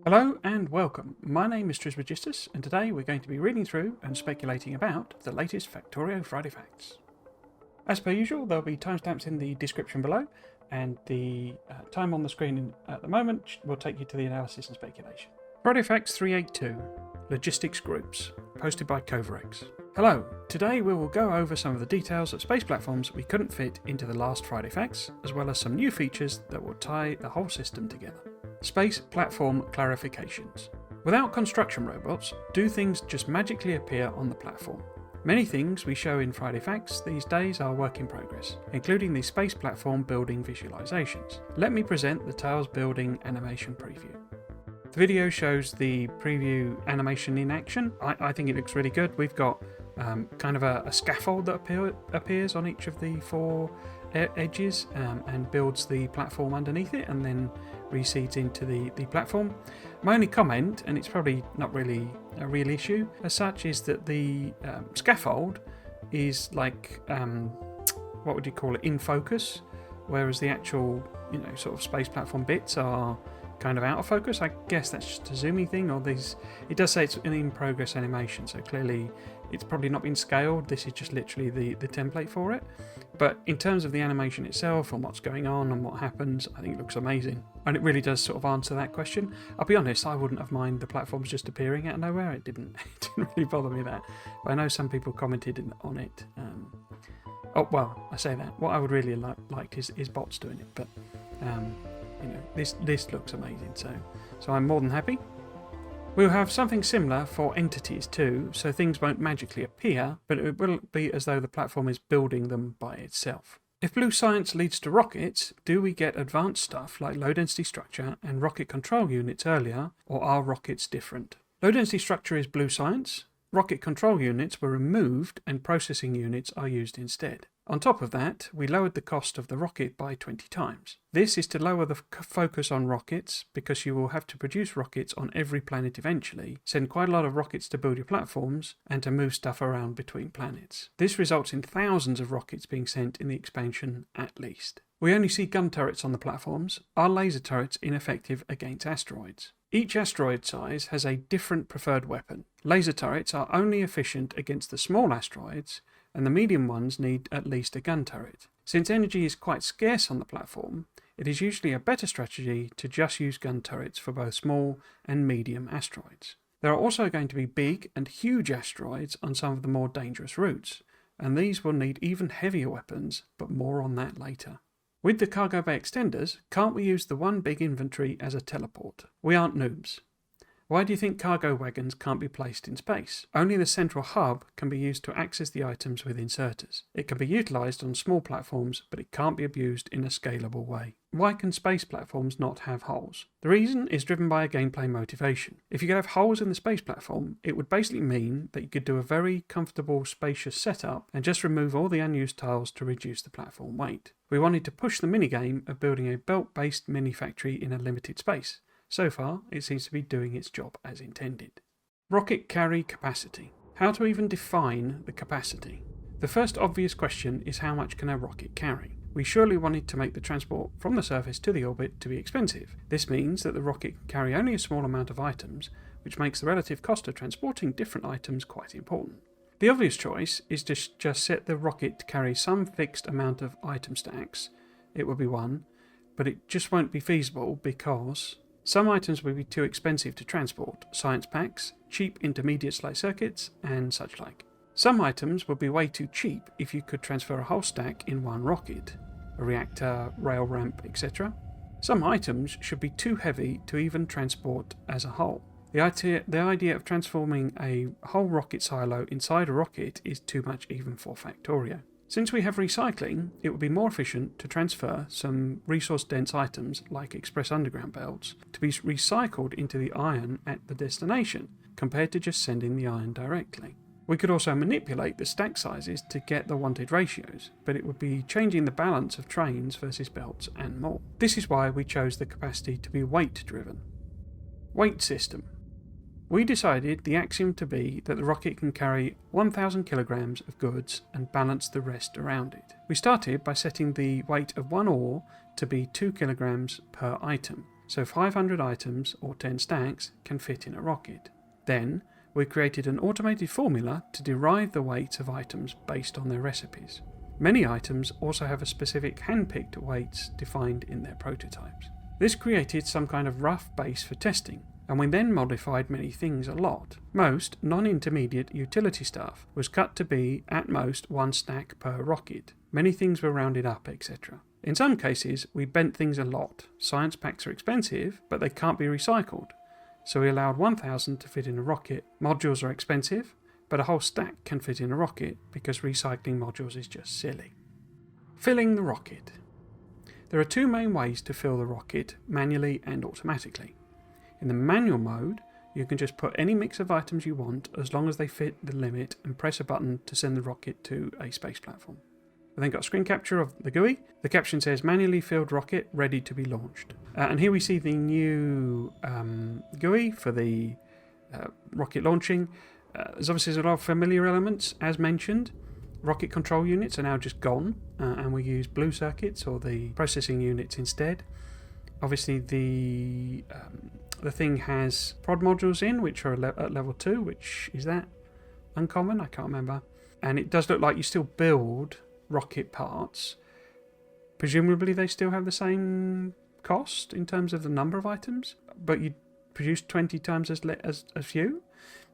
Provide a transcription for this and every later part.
Hello and welcome. My name is Trismegistus, and today we're going to be reading through and speculating about the latest Factorio Friday Facts. As per usual, there'll be timestamps in the description below, and the time on the screen at the moment will take you to the analysis and speculation. Friday Facts 382, Logistics Groups, posted by Coverex. Hello, today we will go over some of the details of space platforms we couldn't fit into the last Friday Facts, as well as some new features that will tie the whole system together. Space platform clarifications. Without construction robots, do things just magically appear on the platform? Many things we show in Friday Facts these days are work in progress, including the space platform building visualizations. Let me present the tiles building animation preview. The video shows the preview animation in action. I think it looks really good. We've got kind of a scaffold that appears on each of the four edges and builds the platform underneath it and then recedes into the platform. My only comment, and it's probably not really a real issue as such, is that the scaffold is like, what would you call it, in focus, whereas the actual, sort of space platform bits are kind of out of focus. I guess that's just a zooming thing, or these. It does say it's an in-progress animation, so clearly it's probably not been scaled. This is just literally the template for it. But in terms of the animation itself and what's going on and what happens, I think it looks amazing. And it really does sort of answer that question. I'll be honest, I wouldn't have minded the platforms just appearing out of nowhere. It didn't really bother me that. But I know some people commented on it. Oh, well, I say that. What I would really like is bots doing it. But, this looks amazing. So I'm more than happy. We'll have something similar for entities too, so things won't magically appear, but it will be as though the platform is building them by itself. If blue science leads to rockets, do we get advanced stuff like low density structure and rocket control units earlier, or are rockets different? Low density structure is blue science, rocket control units were removed and processing units are used instead. On top of that, we lowered the cost of the rocket by 20 times. This is to lower the focus on rockets, because you will have to produce rockets on every planet eventually, send quite a lot of rockets to build your platforms, and to move stuff around between planets. This results in thousands of rockets being sent in the expansion at least. We only see gun turrets on the platforms. Are laser turrets ineffective against asteroids? Each asteroid size has a different preferred weapon. Laser turrets are only efficient against the small asteroids, and the medium ones need at least a gun turret. Since energy is quite scarce on the platform, it is usually a better strategy to just use gun turrets for both small and medium asteroids. There are also going to be big and huge asteroids on some of the more dangerous routes, and these will need even heavier weapons, but more on that later. With the cargo bay extenders, can't we use the one big inventory as a teleport? We aren't noobs. Why do you think cargo wagons can't be placed in space? Only the central hub can be used to access the items with inserters. It can be utilised on small platforms, but it can't be abused in a scalable way. Why can space platforms not have holes? The reason is driven by a gameplay motivation. If you could have holes in the space platform, it would basically mean that you could do a very comfortable, spacious setup and just remove all the unused tiles to reduce the platform weight. We wanted to push the minigame of building a belt-based mini-factory in a limited space. So far, it seems to be doing its job as intended. Rocket carry capacity. How to even define the capacity? The first obvious question is, how much can a rocket carry? We surely wanted to make the transport from the surface to the orbit to be expensive. This means that the rocket can carry only a small amount of items, which makes the relative cost of transporting different items quite important. The obvious choice is to just set the rocket to carry some fixed amount of item stacks. It will be one, but it just won't be feasible because some items will be too expensive to transport, science packs, cheap intermediate slice circuits, and such like. Some items would be way too cheap if you could transfer a whole stack in one rocket, a reactor, rail ramp, etc. Some items should be too heavy to even transport as a whole. The idea of transforming a whole rocket silo inside a rocket is too much even for Factorio. Since we have recycling, it would be more efficient to transfer some resource-dense items like express underground belts to be recycled into the iron at the destination, compared to just sending the iron directly. We could also manipulate the stack sizes to get the wanted ratios, but it would be changing the balance of trains versus belts and more. This is why we chose the capacity to be weight-driven. Weight system. We decided the axiom to be that the rocket can carry 1,000 kilograms of goods and balance the rest around it. We started by setting the weight of one ore to be 2 kilograms per item. so 500 items, or 10 stacks, can fit in a rocket. Then, we created an automated formula to derive the weights of items based on their recipes. Many items also have a specific hand-picked weights defined in their prototypes. This created some kind of rough base for testing, and we then modified many things a lot. Most non-intermediate utility stuff was cut to be at most 1 stack per rocket. Many things were rounded up, etc. In some cases, we bent things a lot. Science packs are expensive, but they can't be recycled. So we allowed 1,000 to fit in a rocket. Modules are expensive, but a whole stack can fit in a rocket because recycling modules is just silly. Filling the rocket. There are 2 main ways to fill the rocket, manually and automatically. In the manual mode, you can just put any mix of items you want as long as they fit the limit and press a button to send the rocket to a space platform. We've then got a screen capture of the GUI. The caption says manually filled rocket ready to be launched. And here we see the new GUI for the rocket launching. There's obviously a lot of familiar elements, as mentioned. Rocket control units are now just gone, and we use blue circuits or the processing units instead. Obviously the thing has prod modules in, which are at level 2, which is that uncommon? I can't remember. And it does look like you still build rocket parts. Presumably they still have the same cost in terms of the number of items, but you produce 20 times as few,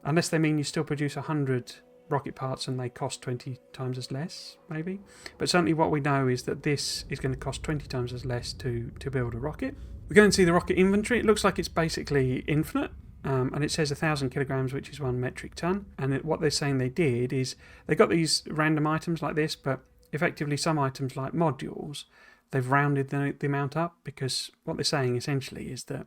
unless they mean you still produce 100 rocket parts and they cost 20 times as less, maybe. But certainly what we know is that this is going to cost 20 times as less to build a rocket. We go and see the rocket inventory. It looks like it's basically infinite. And it says 1,000 kilograms, which is 1 metric ton. And what they're saying they did is they got these random items like this, but effectively some items like modules, they've rounded the amount up, because what they're saying essentially is that,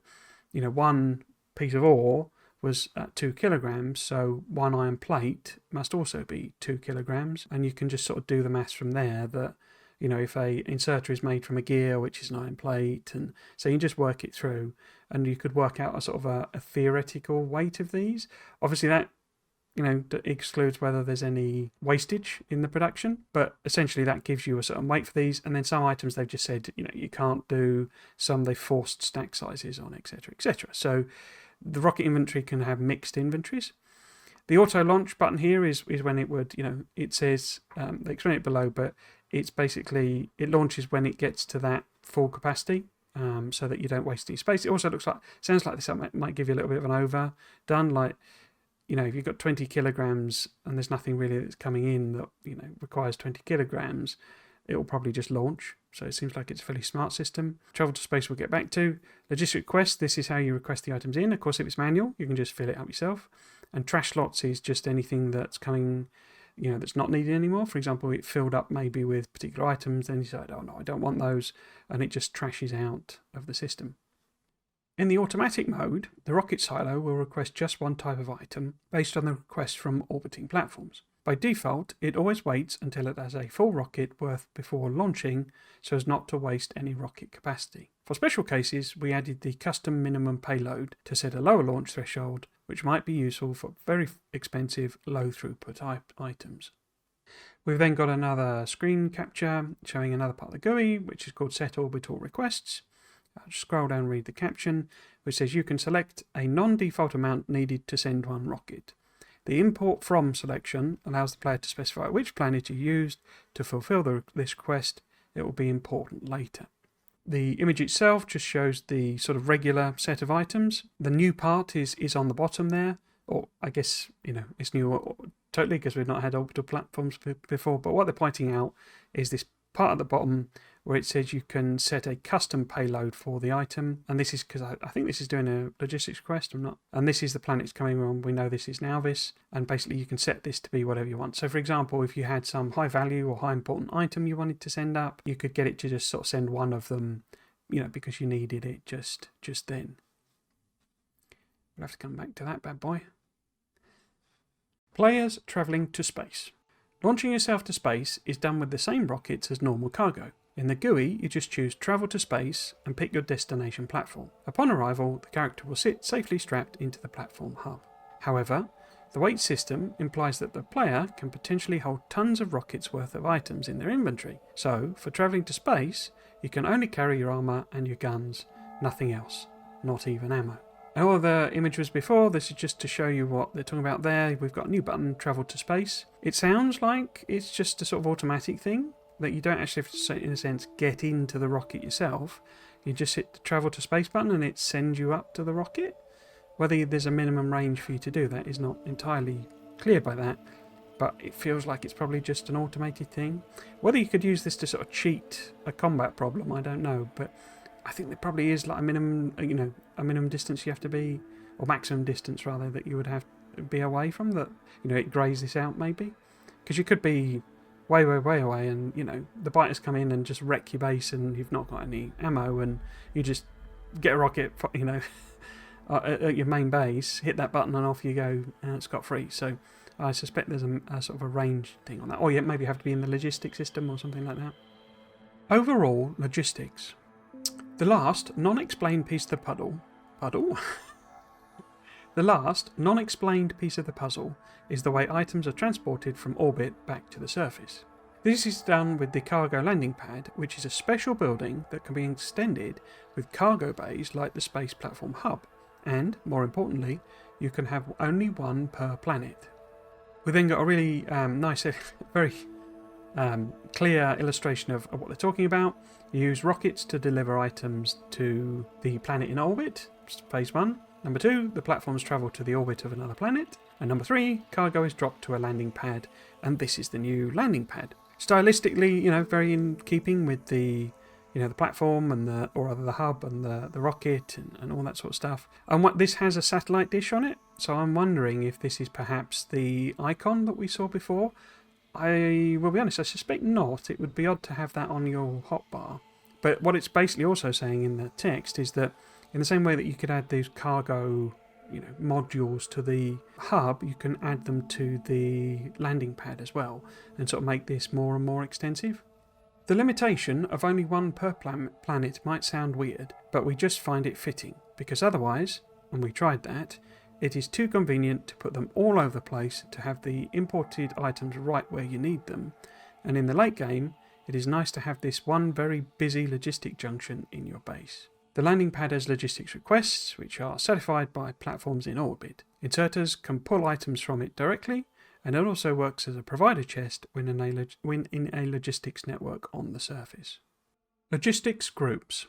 you know, 1 piece of ore was at 2 kilograms, so 1 iron plate must also be 2 kilograms. And you can just sort of do the maths from there that, you know, if a inserter is made from a gear, which is an iron plate, and so you can just work it through, and you could work out a sort of a theoretical weight of these. Obviously that, you know, excludes whether there's any wastage in the production, but essentially that gives you a certain weight for these. And then some items they've just said, you know, you can't do, some they've forced stack sizes on, etc., etc. So the rocket inventory can have mixed inventories. The auto launch button here is when it would, you know, it says, they explain it below, but it's basically, it launches when it gets to that full capacity, so that you don't waste any space. It also sounds like this might give you a little bit of an overdone, like, you know, if you've got 20 kilograms and there's nothing really that's coming in that, you know, requires 20 kilograms, it will probably just launch. So it seems like it's a fairly smart system. Travel to space we'll get back to. Logistic request, this is how you request the items in. Of course, if it's manual, you can just fill it up yourself. And trash slots is just anything that's coming, you know, that's not needed anymore. For example, it filled up maybe with particular items, then you decide, oh no, I don't want those, and it just trashes out of the system. In the automatic mode, the rocket silo will request just 1 type of item based on the request from orbiting platforms. By default, it always waits until it has a full rocket worth before launching, so as not to waste any rocket capacity. For special cases, we added the custom minimum payload to set a lower launch threshold, which might be useful for very expensive, low throughput items. We've then got another screen capture showing another part of the GUI, which is called Set Orbital Requests. I'll just scroll down and read the caption, which says you can select a non-default amount needed to send 1 rocket. The import from selection allows the player to specify which planet you used to fulfill this request. It will be important later. The image itself just shows the sort of regular set of items. The new part is on the bottom there, or I guess, you know, it's new totally because we've not had orbital platforms before, but what they're pointing out is this part at the bottom where it says you can set a custom payload for the item, and this is because I think this is doing a logistics request, and this is the planet it's coming on. We know this is Nauvis, and basically you can set this to be whatever you want. So for example, if you had some high value or high important item you wanted to send up, you could get it to just sort of send 1 of them, you know, because you needed it just then. We'll have to come back to that bad boy. Players travelling to space. Launching yourself to space is done with the same rockets as normal cargo. In the GUI, you just choose Travel to Space and pick your destination platform. Upon arrival, the character will sit safely strapped into the platform hub. However, the weight system implies that the player can potentially hold tons of rockets worth of items in their inventory. So, for travelling to space, you can only carry your armour and your guns, nothing else. not even ammo. And all the image was before, this is just to show you what they're talking about there. We've got a new button, travel to space. It sounds like it's just a sort of automatic thing, that you don't actually have to, in a sense, get into the rocket yourself. You just hit the travel to space button and it sends you up to the rocket. Whether there's a minimum range for you to do that is not entirely clear by that, but it feels like it's probably just an automated thing. Whether you could use this to sort of cheat a combat problem, I don't know, but I think there probably is like a minimum, a minimum distance you have to be, or maximum distance rather, that you would have to be away from, that, it grays this out maybe. Because you could be way away and, the biters come in and just wreck your base and you've not got any ammo and you just get a rocket, at your main base, hit that button and off you go, scot-free. So I suspect there's a sort of a range thing on that. Or maybe you have to be in the logistics system or something like that. Overall, logistics. The last non-explained piece of the puzzle... The last non-explained piece of the puzzle is the way items are transported from orbit back to the surface. This is done with the cargo landing pad, which is a special building that can be extended with cargo bays like the space platform hub. And, more importantly, you can have only one per planet. We then got a really nice, very clear illustration of what they're talking about. You use rockets to deliver items to the planet in orbit, phase 1. Number 2, the platforms travel to the orbit of another planet. And number 3, cargo is dropped to a landing pad, and this is the new landing pad. Stylistically, very in keeping with the the platform and the hub and the rocket and all that sort of stuff. And this has a satellite dish on it, so I'm wondering if this is perhaps the icon that we saw before. I will be honest, I suspect not. It would be odd to have that on your hotbar. But what it's basically also saying in the text is that in the same way that you could add these cargo modules to the hub, you can add them to the landing pad as well and sort of make this more and more extensive. The limitation of only one per planet might sound weird, but we just find it fitting, because otherwise, and we tried that, it is too convenient to put them all over the place to have the imported items right where you need them, and in the late game, it is nice to have this one very busy logistic junction in your base. The landing pad has logistics requests, which are satisfied by platforms in orbit. Inserters can pull items from it directly, and it also works as a provider chest when in a logistics network on the surface. Logistics Groups.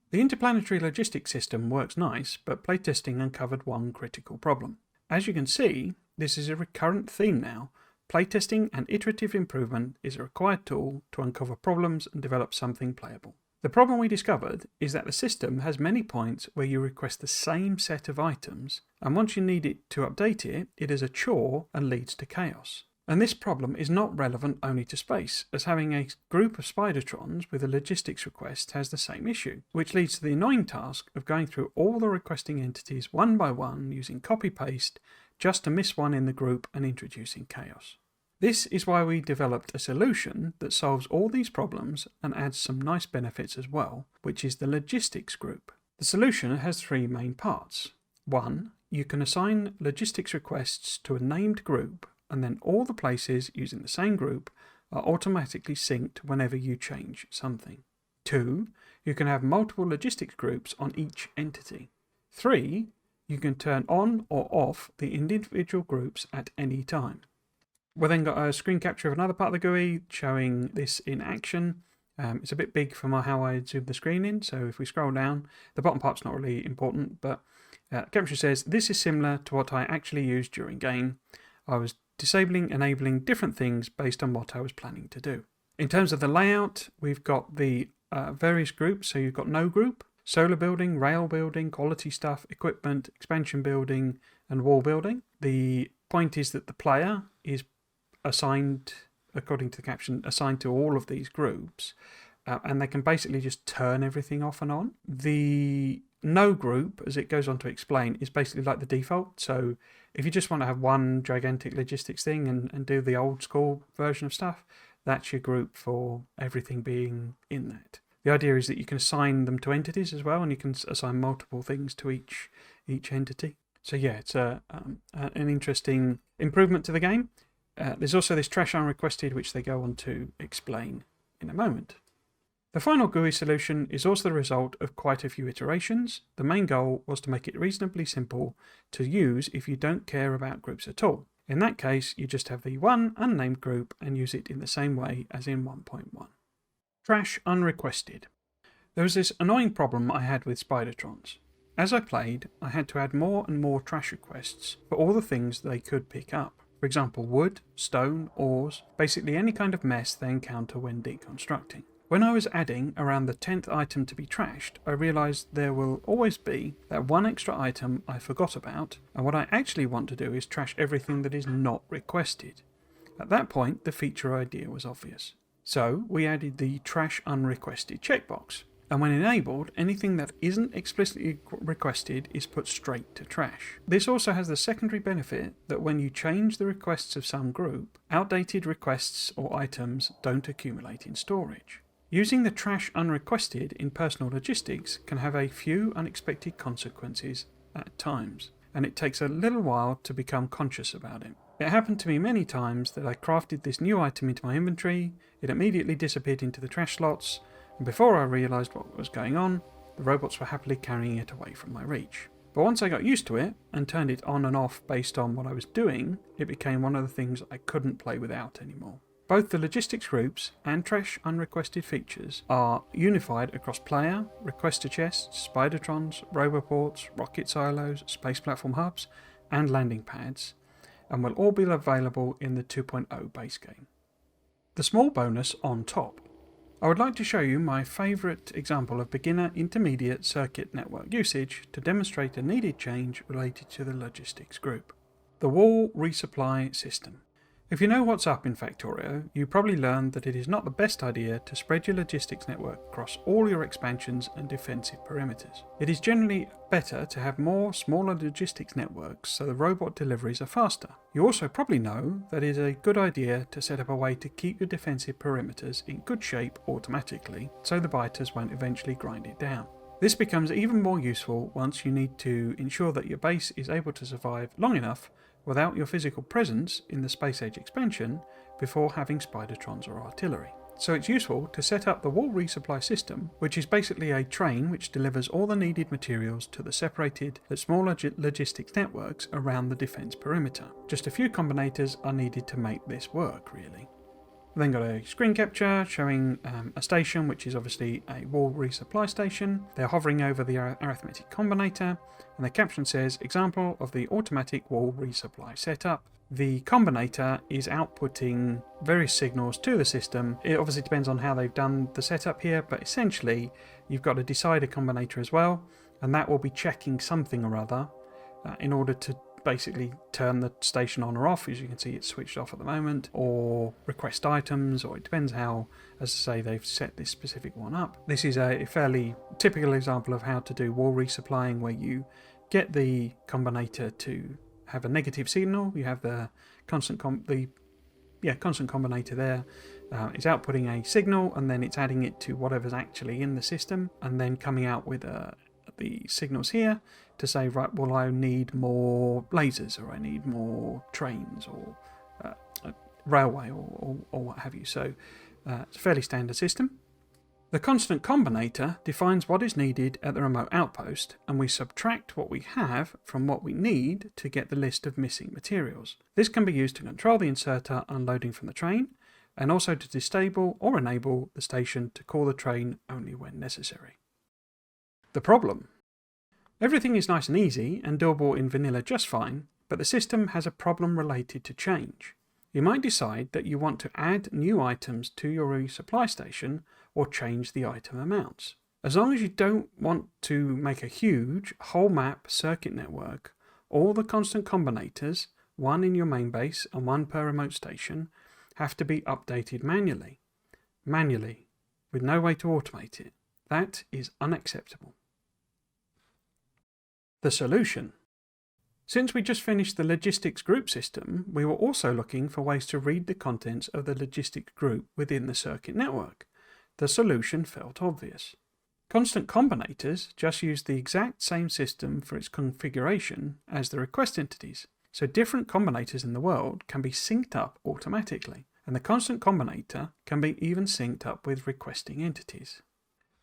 The interplanetary logistics system works nice, but playtesting uncovered one critical problem. As you can see, this is a recurrent theme now. Playtesting and iterative improvement is a required tool to uncover problems and develop something playable. The problem we discovered is that the system has many points where you request the same set of items, and once you need it to update it, it is a chore and leads to chaos. And this problem is not relevant only to space, as having a group of Spidertrons with a logistics request has the same issue, which leads to the annoying task of going through all the requesting entities one by one using copy-paste just to miss one in the group and introducing chaos. This is why we developed a solution that solves all these problems and adds some nice benefits as well, which is the Logistics Group. The solution has 3 main parts. 1. You can assign logistics requests to a named group, and then all the places using the same group are automatically synced whenever you change something. 2. You can have multiple logistics groups on each entity. 3. You can turn on or off the individual groups at any time. We've then got a screen capture of another part of the GUI showing this in action. It's a bit big for how I zoom the screen in, so if we scroll down, the bottom part's not really important, but capture says, this is similar to what I actually used during game. I was disabling, enabling different things based on what I was planning to do. In terms of the layout, we've got the various groups, so you've got no group, solar building, rail building, quality stuff, equipment, expansion building, and wall building. The point is that the player is assigned, according to the caption, assigned to all of these groups, and they can basically just turn everything off and on. The no group, as it goes on to explain, is basically like the default. So if you just want to have one gigantic logistics thing and do the old school version of stuff, that's your group for everything being in that. The idea is that you can assign them to entities as well, and you can assign multiple things to each entity. So yeah, it's an interesting improvement to the game. There's also this trash unrequested, which they go on to explain in a moment. The final GUI solution is also the result of quite a few iterations. The main goal was to make it reasonably simple to use if you don't care about groups at all. In that case, you just have the one unnamed group and use it in the same way as in 1.1. Trash unrequested. There was this annoying problem I had with Spidertrons. As I played, I had to add more and more trash requests for all the things they could pick up. For example, wood, stone, ores, basically any kind of mess they encounter when deconstructing. When I was adding around the 10th item to be trashed, I realised there will always be that one extra item I forgot about, and what I actually want to do is trash everything that is not requested. At that point, the feature idea was obvious. So we added the trash unrequested checkbox, and when enabled, anything that isn't explicitly requested is put straight to trash. This also has the secondary benefit that when you change the requests of some group, outdated requests or items don't accumulate in storage. Using the trash unrequested in personal logistics can have a few unexpected consequences at times, and it takes a little while to become conscious about it. It happened to me many times that I crafted this new item into my inventory, it immediately disappeared into the trash slots, and before I realised what was going on, the robots were happily carrying it away from my reach. But once I got used to it and turned it on and off based on what I was doing, it became one of the things I couldn't play without anymore. Both the logistics groups and trash unrequested features are unified across player, requester chests, Spidertrons, roboports, rocket silos, space platform hubs, and landing pads, and will all be available in the 2.0 base game. The small bonus on top. I would like to show you my favourite example of beginner intermediate circuit network usage to demonstrate a needed change related to the logistics group. The wall resupply system. If you know what's up in Factorio, you probably learned that it is not the best idea to spread your logistics network across all your expansions and defensive perimeters. It is generally better to have more smaller logistics networks so the robot deliveries are faster. You also probably know that it is a good idea to set up a way to keep your defensive perimeters in good shape automatically so the biters won't eventually grind it down. This becomes even more useful once you need to ensure that your base is able to survive long enough without your physical presence in the space age expansion before having Spidertrons or artillery. So it's useful to set up the wall resupply system, which is basically a train which delivers all the needed materials to the separated but smaller logistics networks around the defense perimeter. Just a few combinators are needed to make this work, really. We've then got a screen capture showing a station, which is obviously a wall resupply station. They're hovering over the arithmetic combinator, and the caption says, example of the automatic wall resupply setup. The combinator is outputting various signals to the system. It obviously depends on how they've done the setup here, but essentially you've got a decider combinator as well, and that will be checking something or other in order to basically turn the station on or off. As you can see, it's switched off at the moment, or request items, or it depends how, as I say, they've set this specific one up. This is a fairly typical example of how to do wall resupplying, where you get the combinator to have a negative signal. You have the constant combinator there. It's outputting a signal, and then it's adding it to whatever's actually in the system, and then coming out with the signals here to say, right, well, I need more lasers, or I need more trains, or railway, or what have you. So it's a fairly standard system. The constant combinator defines what is needed at the remote outpost, and we subtract what we have from what we need to get the list of missing materials. This can be used to control the inserter unloading from the train, and also to disable or enable the station to call the train only when necessary. The problem. Everything is nice and easy and doable in vanilla just fine, but the system has a problem related to change. You might decide that you want to add new items to your resupply station or change the item amounts. As long as you don't want to make a huge whole map circuit network, all the constant combinators, one in your main base and one per remote station, have to be updated manually. Manually, with no way to automate it. That is unacceptable. The solution. Since we just finished the logistics group system, we were also looking for ways to read the contents of the logistics group within the circuit network. The solution felt obvious. Constant combinators just use the exact same system for its configuration as the request entities, so different combinators in the world can be synced up automatically. and the constant combinator can be even synced up with requesting entities.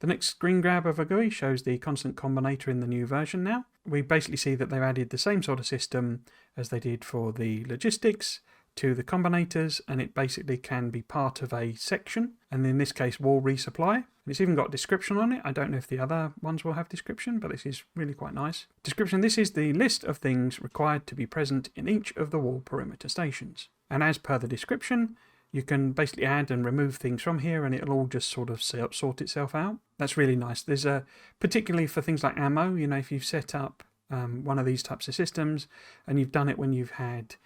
The next screen grab of a GUI shows the constant combinator in the new version now. We basically see that they've added the same sort of system as they did for the logistics to the combinators, and it basically can be part of a section, and in this case wall resupply. And it's even got description on it. I don't know if the other ones will have description, but this is really quite nice. Description: this is the list of things required to be present in each of the wall perimeter stations. And as per the description, you can basically add and remove things from here and it'll all just sort of sort itself out. That's really nice. There's particularly for things like ammo, if you've set up one of these types of systems and you've done it when you've had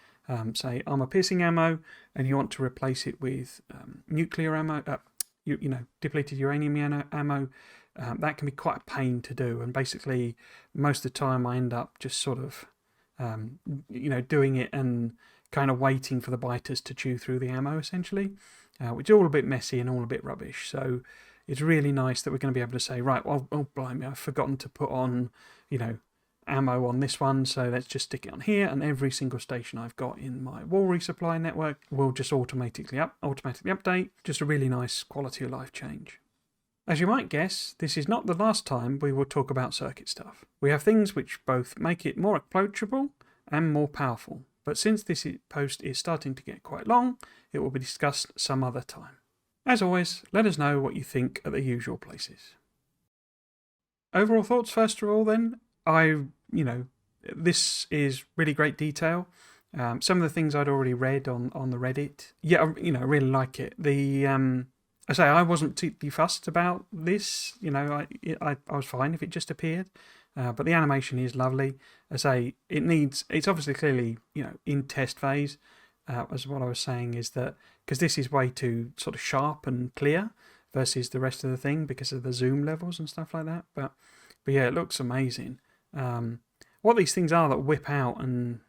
say armor piercing ammo and you want to replace it with nuclear ammo, depleted uranium ammo, that can be quite a pain to do. And basically most of the time I end up just sort of doing it and kind of waiting for the biters to chew through the ammo essentially, which is all a bit messy and all a bit rubbish. So it's really nice that we're going to be able to say, right, well, oh blimey, I've forgotten to put on ammo on this one, so let's just stick it on here, and every single station I've got in my wall resupply network will just automatically update. Just a really nice quality of life change. As you might guess, this is not the last time we will talk about circuit stuff. We have things which both make it more approachable and more powerful, but since this post is starting to get quite long, it will be discussed some other time. As always, let us know what you think at the usual places. Overall thoughts first of all then. This is really great detail. Some of the things I'd already read on the Reddit. Yeah, I really like it. I wasn't too fussed about this. I was fine if it just appeared. But the animation is lovely. It's obviously clearly, in test phase, as what I was saying is that, because this is way too sort of sharp and clear versus the rest of the thing because of the zoom levels and stuff like that. But yeah, it looks amazing. What these things are that whip out and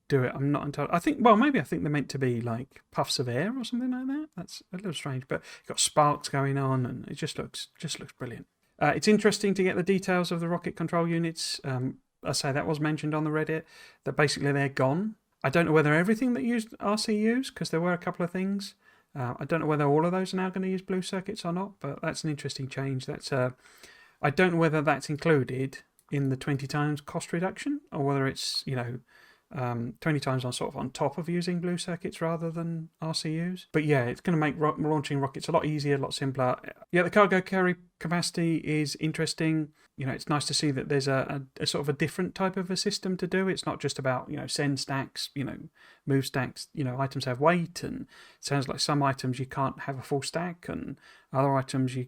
do it, I'm not entirely. Maybe I think they're meant to be like puffs of air or something like that. That's a little strange, but you've got sparks going on and it just looks brilliant. It's interesting to get the details of the rocket control units. That was mentioned on the Reddit, that basically they're gone. I don't know whether everything that used RCUs, because there were a couple of things. I don't know whether all of those are now going to use blue circuits or not, but that's an interesting change. I don't know whether that's included in the 20 times cost reduction, or whether it's 20 times on top of using blue circuits rather than RCUs. But yeah, it's going to make launching rockets a lot easier, a lot simpler. Yeah, the cargo carry capacity is interesting. It's nice to see that there's a sort of a different type of a system to do. It's not just about, send stacks, move stacks. Items have weight, and it sounds like some items you can't have a full stack, and other items you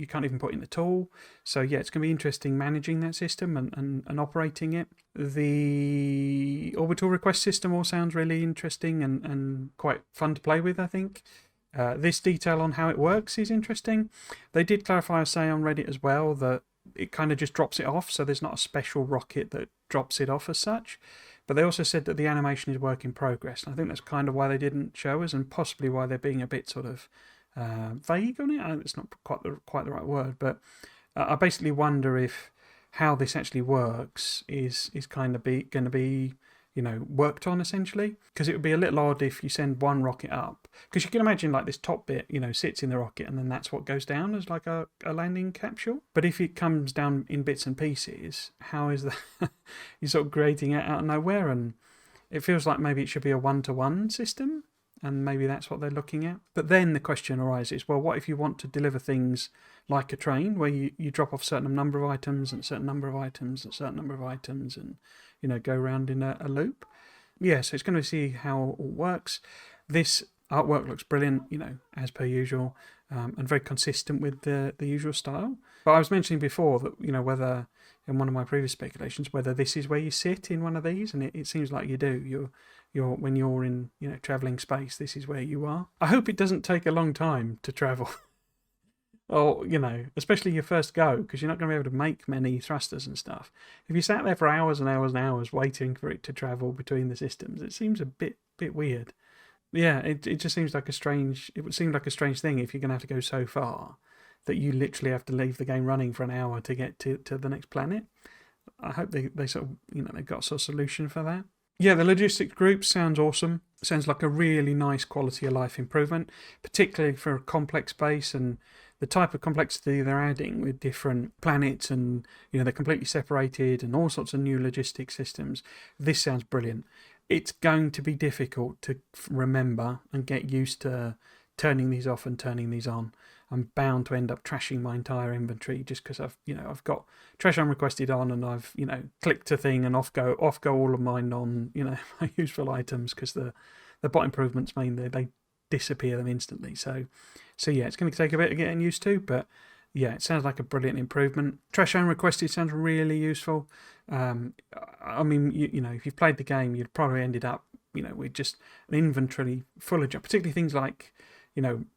can't even put in the tool. So yeah, it's going to be interesting managing that system and operating it. The orbital request system all sounds really interesting and quite fun to play with, I think. This detail on how it works is interesting. They did clarify, I say, on Reddit as well, that it kind of just drops it off, so there's not a special rocket that drops it off as such. But they also said that the animation is work in progress, and I think that's kind of why they didn't show us, and possibly why they're being a bit sort of vague on it. It's not quite the right word, but I basically wonder if how this actually works is kind of going to be worked on essentially, because it would be a little odd if you send one rocket up, because you can imagine like this top bit sits in the rocket and then that's what goes down as like a landing capsule. But if it comes down in bits and pieces, how is that you're sort of creating it out of nowhere? And it feels like maybe it should be a one-to-one system, and maybe that's what they're looking at. But then the question arises, well, what if you want to deliver things like a train, where you drop off a certain number of items and a certain number of items and a certain number of items, and go around in a loop? Yeah, so it's going to see how it all works. This artwork looks brilliant, as per usual, and very consistent with the usual style. But I was mentioning before that, whether, in one of my previous speculations, whether this is where you sit in one of these, and it seems like you do. You're when you're in, travelling space, this is where you are. I hope it doesn't take a long time to travel. Or, especially your first go, because you're not going to be able to make many thrusters and stuff. If you sat there for hours and hours and hours waiting for it to travel between the systems, it seems a bit weird. Yeah, it just seems like it would seem like a strange thing if you're going to have to go so far that you literally have to leave the game running for an hour to get to the next planet. I hope they sort of, they've got a sort of solution for that. Yeah, the Logistic Groups sounds awesome. Sounds like a really nice quality of life improvement, particularly for a complex base and the type of complexity they're adding with different planets, and they're completely separated and all sorts of new logistic systems. This sounds brilliant. It's going to be difficult to remember and get used to turning these off and turning these on. I'm bound to end up trashing my entire inventory just because I've got trash unrequested on, and I've clicked a thing and off go all of my my useful items, because the bot improvements mean they disappear them instantly. So yeah, it's going to take a bit of getting used to, but yeah, it sounds like a brilliant improvement. Trash unrequested sounds really useful. I mean, if you've played the game, you'd probably ended up with just an inventory full of particularly things like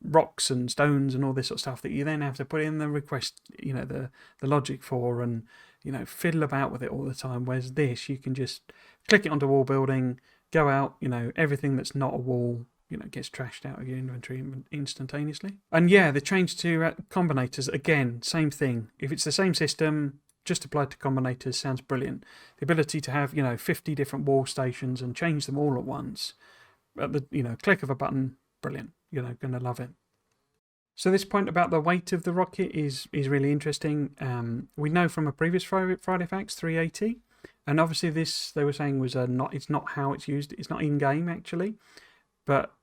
rocks and stones and all this sort of stuff that you then have to put in the request, the logic for, and fiddle about with it all the time. Whereas this, you can just click it onto wall building, go out, everything that's not a wall gets trashed out of your inventory instantaneously. And yeah, the change to combinators, again, same thing. If it's the same system just applied to combinators, sounds brilliant. The ability to have 50 different wall stations and change them all at once at the click of a button, brilliant. Gonna love it. So this point about the weight of the rocket is really interesting. We know from a previous Friday Facts 380, and obviously this they were saying was it's not how it's used. It's not in game actually, but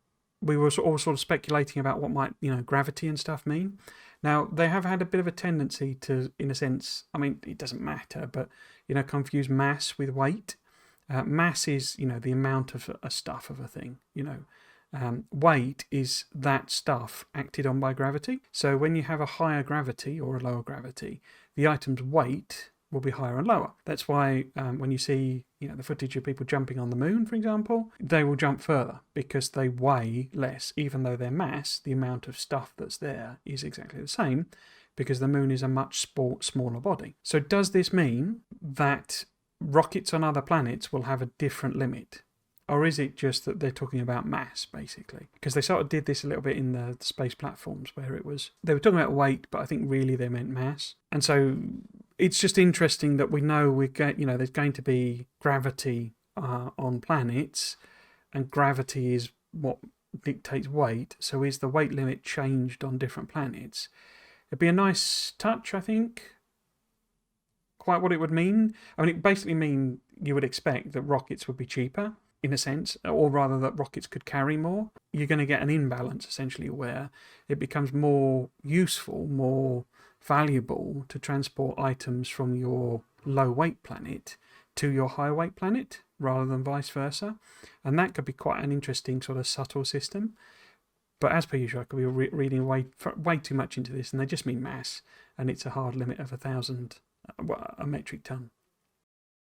we were all sort of speculating about what might gravity and stuff mean. Now they have had a bit of a tendency to, in a sense, I mean it doesn't matter, but confuse mass with weight. Mass is the amount of a stuff of a thing. Weight is that stuff acted on by gravity. So when you have a higher gravity or a lower gravity, the item's weight will be higher and lower. That's why when you see the footage of people jumping on the moon, for example, they will jump further because they weigh less, even though their mass, the amount of stuff that's there, is exactly the same, because the moon is a much smaller body. So does this mean that rockets on other planets will have a different limit? Or is it just that they're talking about mass, basically? Because they sort of did this a little bit in the space platforms, where they were talking about weight, but I think really they meant mass. And so it's just interesting that we know there's going to be gravity on planets, and gravity is what dictates weight. So is the weight limit changed on different planets? It'd be a nice touch, I think. Quite what it would mean. I mean, it basically mean you would expect that rockets would be cheaper, in a sense, or rather that rockets could carry more. You're going to get an imbalance, essentially, where it becomes more useful, more valuable to transport items from your low-weight planet to your high-weight planet, rather than vice versa. And that could be quite an interesting sort of subtle system. But as per usual, I could be reading way too much into this, and they just mean mass, and it's a hard limit of 1,000, a metric ton.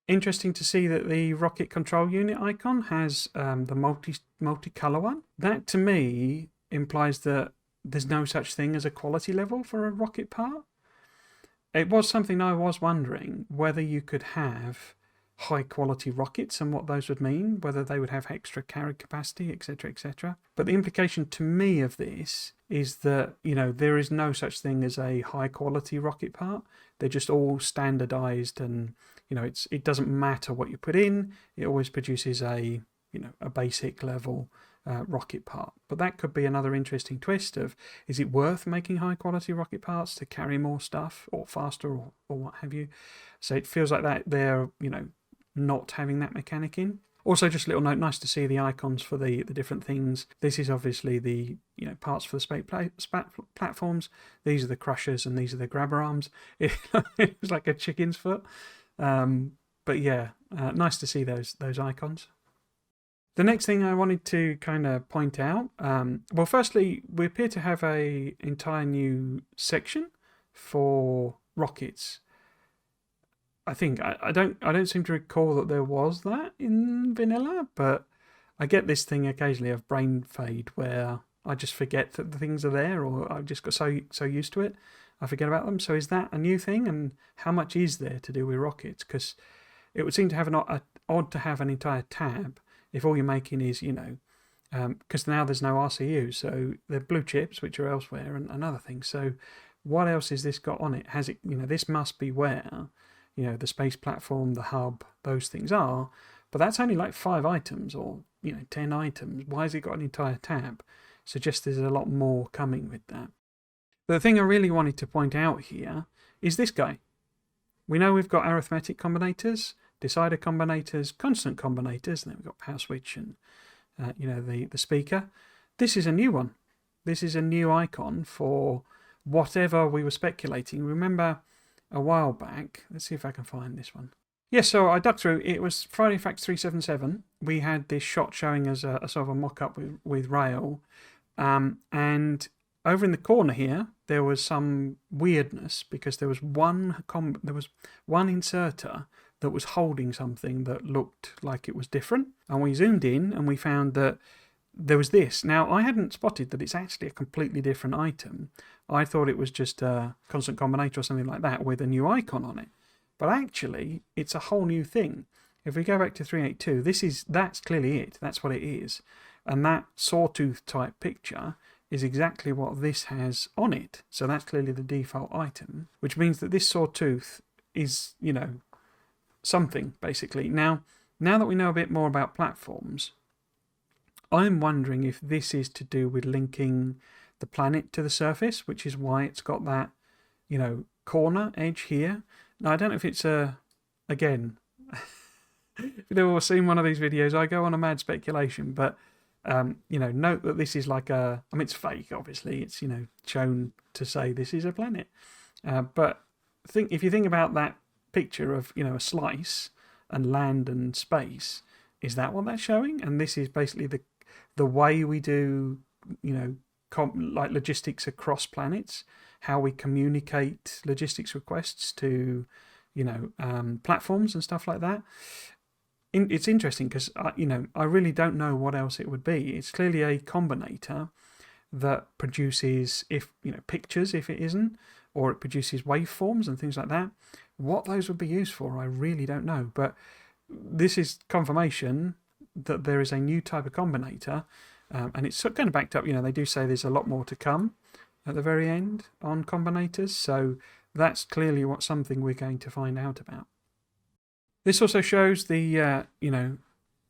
Interesting to see that the rocket control unit icon has the multicolour one. That to me implies that there's no such thing as a quality level for a rocket part. It was something I was wondering, whether you could have high quality rockets and what those would mean, whether they would have extra carry capacity, etc., etc. But the implication to me of this is that there is no such thing as a high quality rocket part. They're just all standardized, and it doesn't matter what you put in, it always produces a basic level rocket part. But that could be another interesting twist of, is it worth making high quality rocket parts to carry more stuff or faster or what have you? So it feels like that they're not having that mechanic in. Also, just a little note, nice to see the icons for the different things. This is obviously the parts for the space platforms. These are the crushers and these are the grabber arms. It was like a chicken's foot. But yeah, nice to see those icons. The next thing I wanted to kind of point out, well, firstly, we appear to have an entire new section for rockets. I think I don't seem to recall that there was that in vanilla, but I get this thing occasionally of brain fade where I just forget that the things are there, or I've just got so used to it I forget about them. So is that a new thing, and how much is there to do with rockets? Because it would seem to have odd to have an entire tab if all you're making is because now there's no RCU, so they're blue chips which are elsewhere and other things. So what else has this got on it? Has it this must be where the space platform, the hub, those things are, But that's only like 5 items or 10 items. Why has it got an entire tab? Suggests there's a lot more coming with that. But the thing I really wanted to point out here is this guy. We know we've got arithmetic combinators, decider combinators, constant combinators, and then we've got power switch and the speaker. This is a new one. This is a new icon for whatever we were speculating. Remember a while back, let's see if I can find this one. Yes, so I dug through, it was Friday Facts 377. We had this shot showing as a sort of a mock-up with rail. And over in the corner here, there was some weirdness because there was one inserter that was holding something that looked like it was different. And we zoomed in and we found that there was this. Now, I hadn't spotted that it's actually a completely different item. I thought it was just a constant combinator or something like that with a new icon on it. But actually, it's a whole new thing. If we go back to 382, that's clearly it. That's what it is. And that sawtooth type picture is exactly what this has on it. So that's clearly the default item, which means that this sawtooth is, something, basically. Now that we know a bit more about platforms, I'm wondering if this is to do with linking the planet to the surface, which is why it's got that, corner edge here. Now, I don't know if it's again, if you've ever seen one of these videos, I go on a mad speculation, but, note that this is like it's fake, obviously. It's, shown to say this is a planet. But if you think about that picture of, a slice and land and space, is that what that's showing? And this is basically the way we do, like logistics across planets, how we communicate logistics requests to, platforms and stuff like that. It's interesting because, I really don't know what else it would be. It's clearly a combinator that produces, pictures if it isn't, or it produces waveforms and things like that. What those would be used for, I really don't know. But this is confirmation that there is a new type of combinator, and it's kind of backed up. They do say there's a lot more to come at the very end on combinators, so that's clearly something we're going to find out about. This also shows the,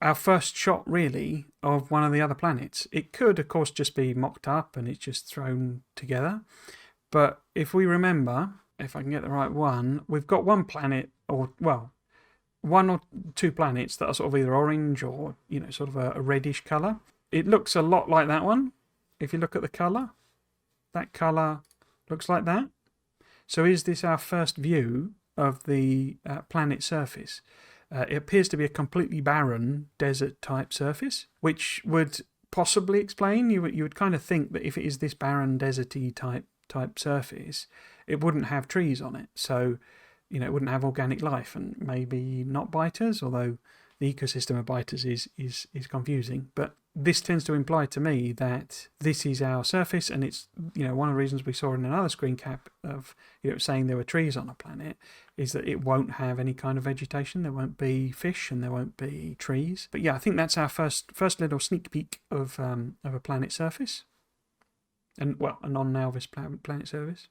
our first shot really of one of the other planets. It could, of course, just be mocked up and it's just thrown together. But if we remember, if I can get the right one, we've got one planet, one or two planets that are sort of either orange or, sort of a reddish colour. It looks a lot like that one. If you look at the colour, that colour looks like that. So is this our first view of the planet surface? It appears to be a completely barren desert type surface, which would possibly explain, you would kind of think that if it is this barren deserty type surface, it wouldn't have trees on it. So, it wouldn't have organic life and maybe not biters, although the ecosystem of biters is confusing. But this tends to imply to me that this is our surface, and it's, one of the reasons we saw in another screen cap of, saying there were trees on a planet is that it won't have any kind of vegetation. There won't be fish and there won't be trees. But yeah, I think that's our first little sneak peek of a planet surface. And, a non-Alvis planet surface.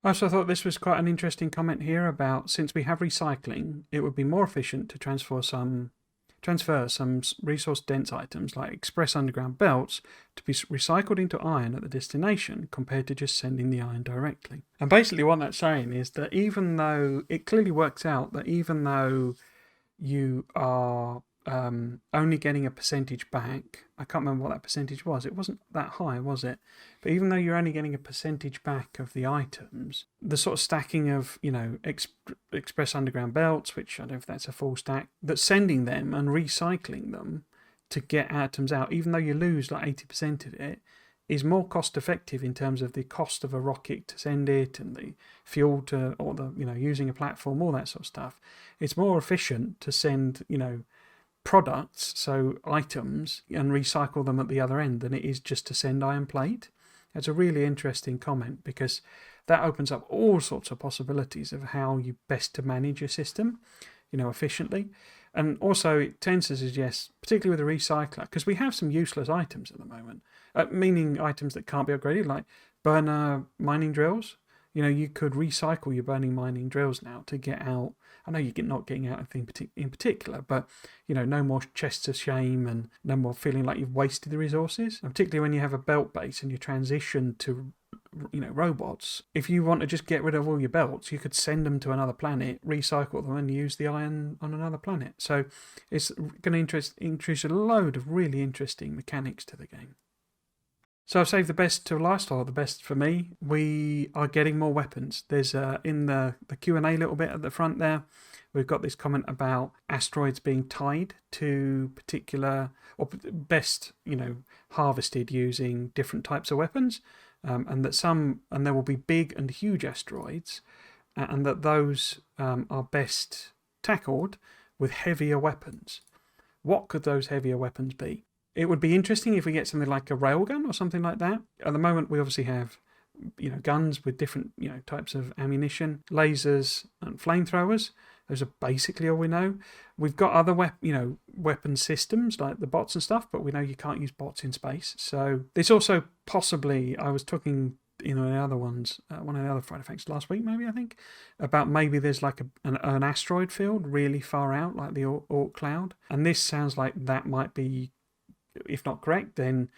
I also thought this was quite an interesting comment here about, since we have recycling, it would be more efficient to transfer some resource-dense items like express underground belts to be recycled into iron at the destination compared to just sending the iron directly. And basically what that's saying is that even though it clearly works out that even though you are only getting a percentage back, I can't remember what that percentage was, it wasn't that high, was it? But even though you're only getting a percentage back of the items, the sort of stacking of, express underground belts, which I don't know if that's a full stack, that's sending them and recycling them to get atoms out, even though you lose like 80% of it, is more cost effective in terms of the cost of a rocket to send it and the fuel to, or the, using a platform, all that sort of stuff. It's more efficient to send, products, so items, and recycle them at the other end than it is just to send iron plate. It's a really interesting comment because that opens up all sorts of possibilities of how you best to manage your system, efficiently. And also it tends to suggest, particularly with a recycler, because we have some useless items at the moment, meaning items that can't be upgraded, like burner mining drills. You could recycle your burning mining drills now to get out. I know you're not getting out anything in particular, but no more chests of shame and no more feeling like you've wasted the resources. And particularly when you have a belt base and you transition to robots. If you want to just get rid of all your belts, you could send them to another planet, recycle them, and use the iron on another planet. So it's going to introduce a load of really interesting mechanics to the game. So I've saved the best to last, or the best for me. We are getting more weapons. There's in the Q&A little bit at the front there, we've got this comment about asteroids being tied to particular, or best, harvested using different types of weapons, and there will be big and huge asteroids, and that those are best tackled with heavier weapons. What could those heavier weapons be? It would be interesting if we get something like a railgun or something like that. At the moment, we obviously have, guns with different, types of ammunition, lasers and flamethrowers. Those are basically all we know. We've got other weapon systems like the bots and stuff, but we know you can't use bots in space. So there's also possibly, I was talking in one of the other Friday Facts last week, maybe, I think, about maybe there's like an asteroid field really far out, like the Oort cloud. And this sounds like that might be, if not correct, then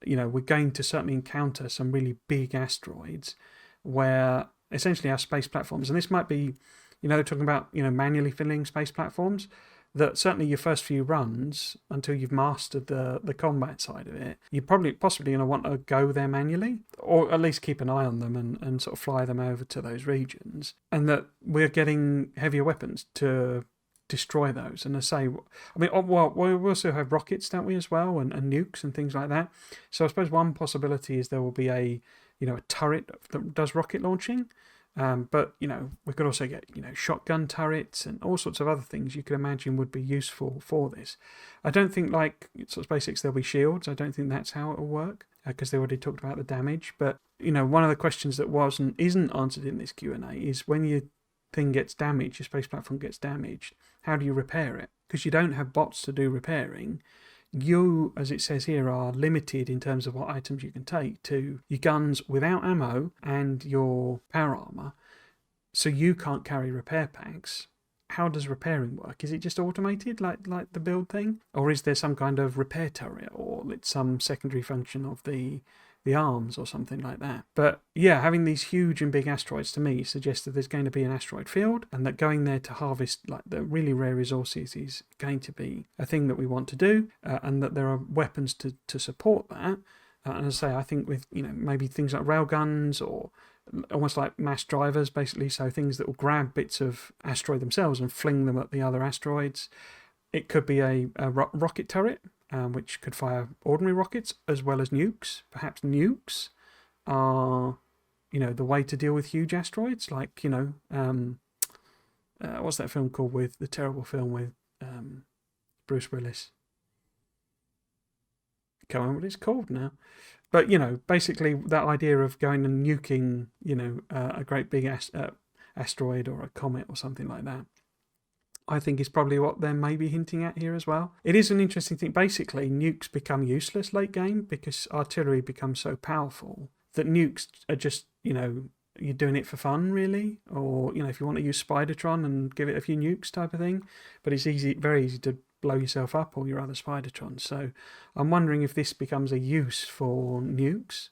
we're going to certainly encounter some really big asteroids where essentially our space platforms, and this might be, they're talking about manually filling space platforms, that certainly your first few runs, until you've mastered the combat side of it, you're possibly going to want to go there manually, or at least keep an eye on them and sort of fly them over to those regions, and that we're getting heavier weapons to destroy those. And we also have rockets, don't we, as well, and nukes and things like that. So I suppose one possibility is there will be a turret that does rocket launching, but we could also get shotgun turrets and all sorts of other things you could imagine would be useful for this. I don't think, like sort of SpaceX, there'll be shields. I don't think that's how it'll work, because they already talked about the damage. But one of the questions that isn't answered in this Q&A is, when your thing gets damaged, your space platform gets damaged, how do you repair it? Because you don't have bots to do repairing. You, as it says here, are limited in terms of what items you can take to your guns without ammo and your power armor, so you can't carry repair packs. How does repairing work? Is it just automated like the build thing? Or is there some kind of repair turret, or it's some secondary function of the arms or something like that? But yeah, having these huge and big asteroids to me suggests that there's going to be an asteroid field, and that going there to harvest like the really rare resources is going to be a thing that we want to do, and that there are weapons to support that. And as I say, I think with maybe things like railguns, or almost like mass drivers, basically, so things that will grab bits of asteroid themselves and fling them at the other asteroids. It could be a rocket turret, which could fire ordinary rockets as well as nukes. Perhaps nukes are, the way to deal with huge asteroids. Like, what's that film called, with the terrible film with Bruce Willis? I can't remember what it's called now. But, basically that idea of going and nuking, a great big asteroid or a comet or something like that, I think is probably what they're maybe hinting at here as well. It is an interesting thing. Basically, nukes become useless late game because artillery becomes so powerful that nukes are just, you're doing it for fun, really. Or, if you want to use Spidertron and give it a few nukes type of thing. But it's very easy to blow yourself up or your other Spidertrons. So I'm wondering if this becomes a use for nukes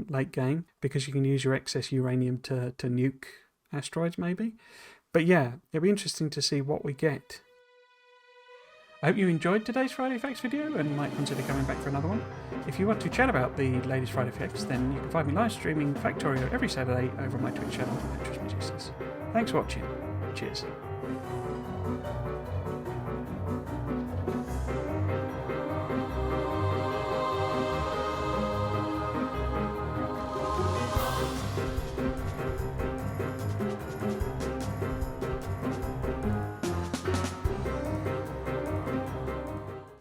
late game, because you can use your excess uranium to nuke asteroids maybe. But yeah, it'll be interesting to see what we get. I hope you enjoyed today's Friday Facts video and might consider coming back for another one. If you want to chat about the latest Friday Facts, then you can find me live streaming Factorio every Saturday over my Twitch channel, Thanks for watching. Cheers.